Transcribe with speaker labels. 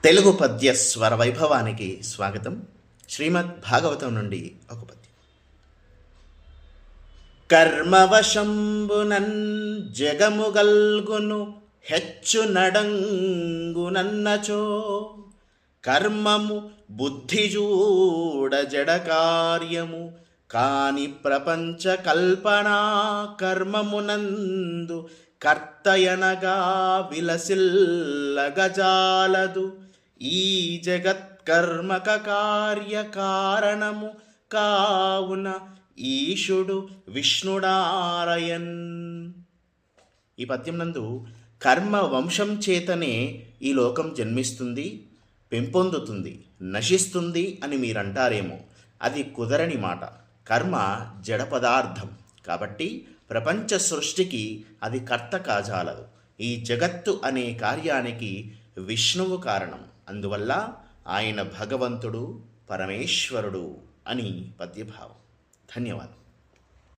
Speaker 1: తెలుగు పద్య స్వర వైభవానికి స్వాగతం. శ్రీమద్ భాగవతం నుండి ఒక పద్యం. కర్మవశంబునన్ జగముగల్గును హెచ్చు నడంగునన్నచో, కర్మము బుద్ధిజూడ జడ కార్యము కాని ప్రపంచ కల్పనా, కర్మమునందు కర్తయనగా విలసిల్లగజాలదు. ఈ జగత్కర్మక కార్యకారణము కావున ఈశుడు విష్ణుడారయన్. ఈ పద్యం నందు కర్మ వంశం చేతనే ఈ లోకం జన్మిస్తుంది, పెంపొందుతుంది, నశిస్తుంది అని మీరంటారేమో. అది కుదరని మాట. కర్మ జడ పదార్థం కాబట్టి ప్రపంచ సృష్టికి అది కర్త కాజాలదు. ఈ జగత్తు అనే కార్యానికి విష్ణువు కారణం. అందువల్ల ఆయన భగవంతుడు, పరమేశ్వరుడు అని పద్యభావం. ధన్యవాదం.